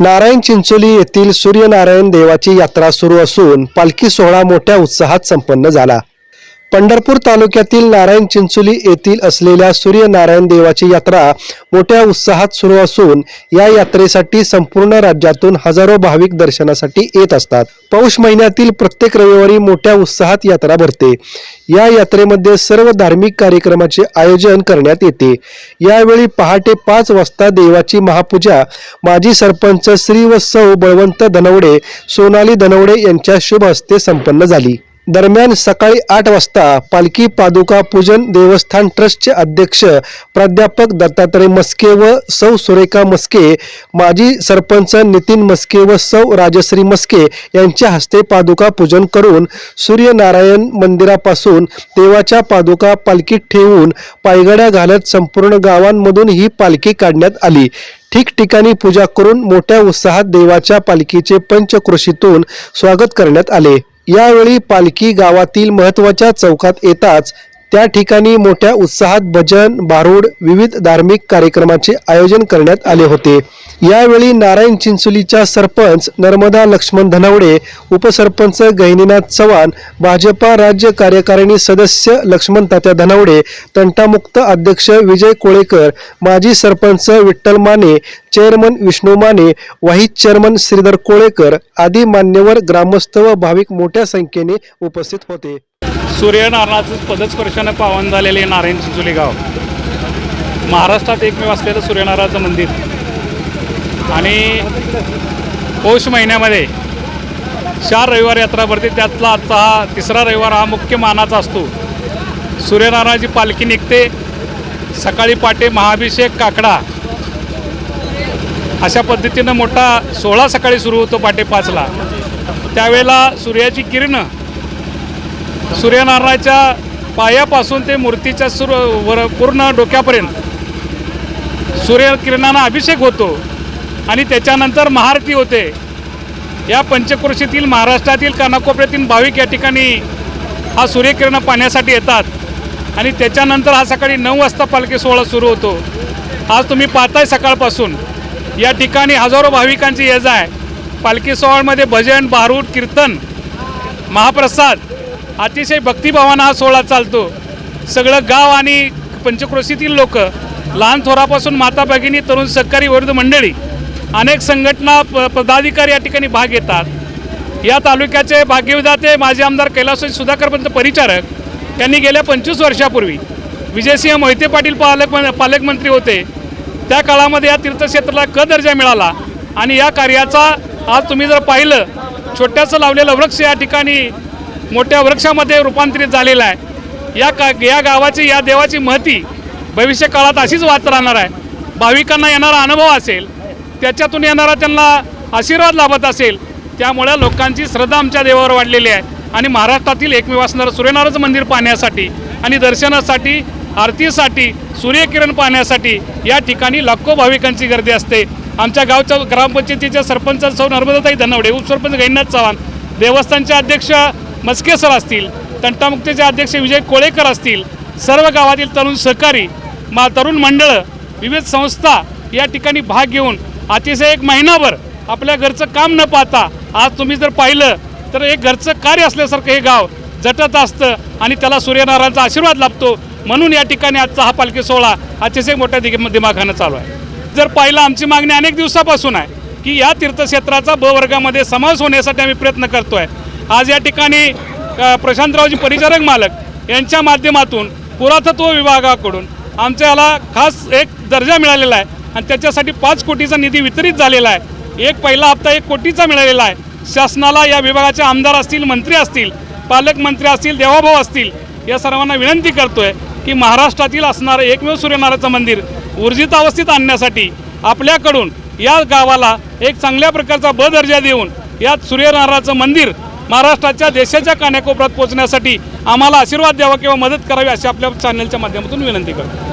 नारायण चिंचोली येथील सूर्यनारायण देवाची यात्रा सुरू असून पालखी सोहळा मोठ्या उत्साहात संपन्न झाला। पंढरपूर तालुक्यातील नारायण चिंचोली येथील असलेल्या सूर्यनारायण देवाची यात्रा मोठ्या उत्साहात सुरू असून या यात्रेसाठी संपूर्ण राज्यातून हजारो भाविक दर्शनासाठी येत असतात। पौष महिन्यातील प्रत्येक रविवारी मोठ्या उत्साहात यात्रा भरते। या यात्रेमध्ये सर्व धार्मिक कार्यक्रमाचे आयोजन करण्यात येते। यावेळी पहाटे 5 वाजता देवाची महापूजा माजी सरपंच श्री व सौ बळवंत धनवडे, सोनाली धनवडे यांच्या शुभ हस्ते संपन्न झाली। दरम्यान सकाळी 8 वाजता पालखी पादुका पूजन देवस्थान ट्रस्टचे अध्यक्ष प्राध्यापक दत्तात्रय मस्के व सौ सुरेखा मस्के, माजी सरपंच नितीन मस्के व सौ राजश्री मस्के यांच्या हस्ते पादुका पूजन करून सूर्यनारायण मंदिरापासून देवाच्या पादुका पालखीत ठेवून पायघड्या घालत संपूर्ण गावांमधून ही पालखी काढण्यात आली। ठिकठिकाणी पूजा करून मोठ्या उत्साहात देवाच्या पालखीचे पंचक्रोशीतून स्वागत करण्यात आले। यावेळी पालखी गावातील महत्त्वाच्या चौकात येताच त्या ठिकाणी मोठ्या उत्साहात भजन, भारूड, विविध धार्मिक कार्यक्रमाचे आयोजन करण्यात आले होते। यावेळी नारायण चिंचोलीच्या सरपंच नर्मदा लक्ष्मण धनवडे, उपसरपंच गहिनीनाथ चव्हाण, भाजपा राज्य कार्यकारिणी सदस्य लक्ष्मण तात्या धनवडे, तंटामुक्त अध्यक्ष विजय कोळेकर, माजी sarpanch Vitthal Mane, chairman Vishnu Mane, vice chairman Shridhar Kolekar आदी मान्यवर, ग्रामस्थ व भाविक मोठ्या संख्येने उपस्थित होते। सूर्यनारायणाचं पदस्पर्शाने पावन झालेले नारायण चिंचोली गाव महाराष्ट्रात एकमेव असलेलं सूर्यनारायणाचं मंदिर आणि पौष महिन्यामध्ये 4 रविवार यात्रा भरते। त्यातला आजचा हा 3रा रविवार हा मुख्य मानाचा असतो। सूर्यनारायणाची पालखी निघते, सकाळी पाटे महाअभिषेक, काकडा अशा पद्धतीनं मोठा सोहळा सकाळी सुरू होतो पाटे 5ला। त्यावेळेला सूर्याची किरणं सूर्यनारायणाच्या पायापासून ते मूर्तीच्या पूर्ण डोक्यापर्यंत सूर्यकिरणांना अभिषेक होतो आणि त्याच्यानंतर महाआरती होते। या पंचक्रोशीतील महाराष्ट्रातील कानाकोपऱ्यातील भाविक या ठिकाणी हा सूर्यकिरण पाहण्यासाठी येतात आणि त्याच्यानंतर हा सकाळी 9 वाजता पालखी सोहळा सुरू होतो। आज तुम्ही पाहताय सकाळपासून या ठिकाणी हजारो भाविकांची ये जा आहे। पालखी सोहळ्यामध्ये भजन, भारूड, कीर्तन, महाप्रसाद अतिशय भक्तिभावानं हा सोहळा चालतो। सगळं गाव आणि पंचक्रोशीतील लोक, लहान थोरापासून माता भगिनी, तरुण सहकारी वर्ग मंडळी, अनेक संघटना पदाधिकारी या ठिकाणी भाग घेतात। या तालुक्याचे भाग्यविधाते माजी आमदार कैलास सुधाकरपंत परिचारक त्यांनी गेल्या 25 वर्षापूर्वी विजयसिंह मोहिते पाटील पालकमंत्री होते, त्या काळामध्ये या तीर्थक्षेत्राला क दर्जा मिळाला आणि या कार्याचा आज तुम्ही जर पाहिलं, छोट्याचं लावलेलं वृक्ष या ठिकाणी मोठ्या वृक्षामध्ये रूपांतरित झालेला आहे। या गावाची, या देवाची महती भविष्य काळात अशीच वाहत राहणार आहे। भाविकांना येणारा अनुभव असेल, त्याच्यातून येणारा त्यांना आशीर्वाद लाभत असेल, त्यामुळे लोकांची श्रद्धा आमच्या देवावर वाढलेली आहे आणि महाराष्ट्रातील एकमेव असणारं सूर्यनारायणाचं मंदिर पाहण्यासाठी आणि दर्शनासाठी, आरतीसाठी, सूर्यकिरण पाहण्यासाठी या ठिकाणी लाखो भाविकांची गर्दी असते। आमच्या गावच्या ग्रामपंचायतीच्या सरपंच सौ नर्मदाताई धनवडे, उपसरपंच गहिनीनाथ चव्हाण, देवस्थानचे अध्यक्ष मस्के सर असतील, तंटामुक्तीचे अध्यक्ष विजय कोळेकर असतील, सर्व गावातील तरुण सहकारी, तरुण मंडळं, विविध संस्था या ठिकाणी भाग घेऊन अतिशय 1 महिनाभर आपल्या घरचं काम न पाहता आज तुम्ही जर पाहिलं तर एक घरचं कार्य असल्यासारखं हे गाव झटत असतं आणि त्याला सूर्यनारायणाचा आशीर्वाद लाभतो। म्हणून या ठिकाणी आजचा हा पालखी सोहळा अतिशय मोठ्या दिमाखानं चालू आहे। जर पाहिलं, आमची मागणी अनेक दिवसापासून आहे की या तीर्थक्षेत्राचा ब वर्गामध्ये समावेश होण्यासाठी आम्ही प्रयत्न करतो आहे। आज या ठिकाणी प्रशांतरावजी परिचारक मालक यांच्या माध्यमातून पुरातत्व विभागाकडून आमच्या याला खास एक दर्जा मिळालेला आहे आणि त्याच्यासाठी 5 कोटीचा निधी वितरित झालेला आहे। एक पहिला हप्ता 1 कोटीचा मिळालेला आहे। शासनाला या विभागाचे आमदार असतील, मंत्री असतील, पालकमंत्री असतील, देवाभाऊ असतील, या सर्वांना विनंती करतोय की महाराष्ट्रातील असणारं एकमेव सूर्यनारायणाचं मंदिर ऊर्जित अवस्थेत आणण्यासाठी आपल्याकडून या गावाला एक चांगल्या प्रकारचा ब दर्जा देऊन या सूर्यनारायणाचं मंदिर महाराष्ट्राच्या, देशाच्या कानाकोपऱ्यात पोहोचण्यासाठी आम्हाला आशीर्वाद द्यावा किंवा मदत करावी अशी आपल्या चॅनलच्या माध्यमातून विनंती करतो।